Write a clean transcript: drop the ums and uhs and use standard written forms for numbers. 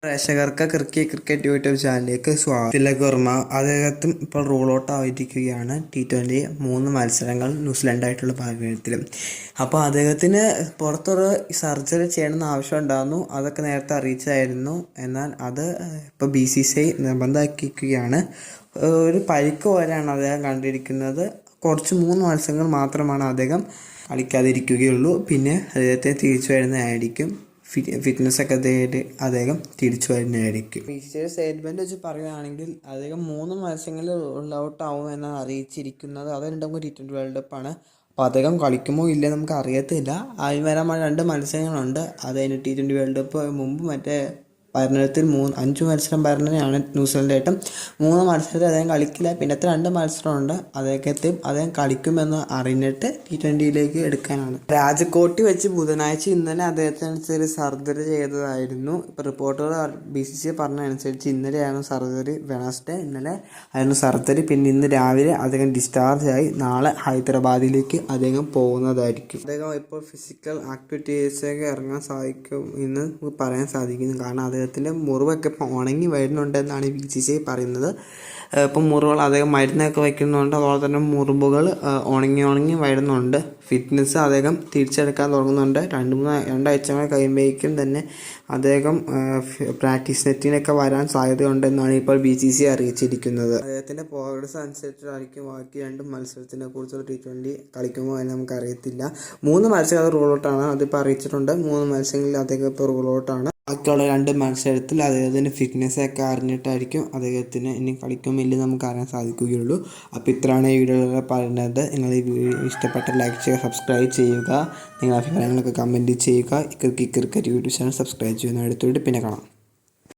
പ്രേക്ഷകർക്ക് cricket YouTube ചാനലിലേക്ക് സ്വാഗതം. തിലക് വർമ്മ അദ്ദേഹത്തും ഇപ്പോൾ റൂൾ ഔട്ട് ആയിരിക്കുകയാണ്. T20 3 മത്സരങ്ങൾ ന്യൂസിലൻഡായിട്ടുള്ള പാരമ്പര്യത്തിലും. അപ്പോൾ അദ്ദേഹത്തിന് പുറത്തൊരു സർജറി ചെയ്യണമെന്ന് ആവശ്യം ഉണ്ടായിരുന്നു. അതൊക്കെ നേരത്തെ അറിയിച്ചായിരുന്നു. എന്നാൽ അത് ഇപ്പോൾ BCCI നിർബന്ധമാക്കിയിരിക്കുകയാണ്. ഒരു പരിക്ക് പോലെയാണ് അദ്ദേഹം കണ്ടിരിക്കുന്നത്. കുറച്ച് 3 മത്സരങ്ങൾ മാത്രമാണ് അദ്ദേഹം കളിക്കാതിരിക്കുകയുള്ളൂ. പിന്നെ അദ്ദേഹത്തെ തിരിച്ചു വരുന്നതായിരിക്കും. ഫിറ്റ്നസ് ഒക്കെ അദ്ദേഹം തിരിച്ചു വരുന്നതായിരിക്കും. BCCI സ്റ്റേറ്റ്മെന്റ് വെച്ച് പറയുകയാണെങ്കിൽ അദ്ദേഹം 3 മത്സരങ്ങളിൽ റൂൾ ഔട്ട് ആവും എന്നാണ് അറിയിച്ചിരിക്കുന്നത്. അത് രണ്ടും T20 വേൾഡ് കപ്പാണ്. അപ്പോൾ അദ്ദേഹം കളിക്കുമോ ഇല്ലേ നമുക്ക് അറിയത്തില്ല. അതിന് വരാൻ 2 മത്സരങ്ങളുണ്ട്. അത് കഴിഞ്ഞ് T20 വേൾഡ് കപ്പ് മുമ്പ് പരനത്തിൽ 5 മത്സരം പരനെയാണ് ന്യൂസിലൻഡായിട്ടും 3 മത്സരത്തിൽ അദ്ദേഹം കളിക്കില്ല. പിന്നത്തെ 2 മത്സരമുണ്ട്. അദ്ദേഹം കളിക്കുമെന്ന് അറിഞ്ഞിട്ട് T20യിലേക്ക് എടുക്കാനാണ്. രാജകോട്ട് വെച്ച് ബുധനാഴ്ച ഇന്നലെ അദ്ദേഹത്തിന് സർജറി ചെയ്തതായിരുന്നു. ഇപ്പോൾ റിപ്പോർട്ടുകൾ BCCI പറഞ്ഞതനുസരിച്ച് ഇന്നലെയായിരുന്നു സർജറി. വെനസ്ഡേ ഇന്നലെ ആയിരുന്നു സർജറി. പിന്നെ ഇന്ന് രാവിലെ അദ്ദേഹം ഡിസ്ചാർജ് ആയി. നാളെ ഹൈദരാബാദിലേക്ക് അദ്ദേഹം പോകുന്നതായിരിക്കും. അദ്ദേഹം ഇപ്പോൾ ഫിസിക്കൽ ആക്ടിവിറ്റീസിലേക്ക് ഇറങ്ങാൻ സാധിക്കും എന്ന് പറയാൻ സാധിക്കുന്നു. കാരണം അദ്ദേഹത്തിൻ്റെ മുറിവൊക്കെ ഇപ്പോൾ ഉണങ്ങി വരുന്നുണ്ടെന്നാണ് BCCI പറയുന്നത്. ഇപ്പം മുറിവുകൾ അദ്ദേഹം മരുന്നൊക്കെ വയ്ക്കുന്നുണ്ട്. അതുപോലെ തന്നെ മുറിവുകൾ ഉണങ്ങി വരുന്നുണ്ട്. ഫിറ്റ്നസ് അദ്ദേഹം തിരിച്ചെടുക്കാൻ തുടങ്ങുന്നുണ്ട്. 2-3 കഴിയുമ്പോഴേക്കും തന്നെ അദ്ദേഹം പ്രാക്ടീസ് നെറ്റിനൊക്കെ വരാൻ സാധ്യതയുണ്ടെന്നാണ് ഇപ്പോൾ BCCI അറിയിച്ചിരിക്കുന്നത്. അദ്ദേഹത്തിൻ്റെ പ്രോഗ്രസ് അനുസരിച്ചായിരിക്കും ബാക്കി 2 മത്സരത്തിനെ കുറിച്ചുള്ള T20 കളിക്കുമോ എന്ന് നമുക്കറിയത്തില്ല. 3 മത്സരം റൂൾ ഔട്ടാണ്. അതിപ്പോൾ അറിയിച്ചിട്ടുണ്ട്. 3 മത്സരങ്ങളിൽ അദ്ദേഹം ഇപ്പോൾ റൂൾ ഔട്ടാണ്. ബാക്കിയുള്ള 2 മത്സരത്തിൽ അദ്ദേഹത്തിന് ഫിറ്റ്നസ്സൊക്കെ അറിഞ്ഞിട്ടായിരിക്കും അദ്ദേഹത്തിന് ഇനി കളിക്കുമില്ല നമുക്ക് അറിയാൻ സാധിക്കുകയുള്ളൂ. അപ്പോൾ ഇത്രയാണ് ഈ വീഡിയോയിൽ പറയുന്നത്. നിങ്ങൾ ഈ വീഡിയോ ഇഷ്ടപ്പെട്ട ലൈക്ക് ചെയ്യുക, സബ്സ്ക്രൈബ് ചെയ്യുക, നിങ്ങളുടെ അഭിപ്രായങ്ങളൊക്കെ കമൻറ്റ് ചെയ്യുക. ക്രിക്കറ്റ് യൂട്യൂബ് ചാനൽ സബ്സ്ക്രൈബ് ചെയ്യുന്ന അടുത്തോട്ട് പിന്നെ കാണാം.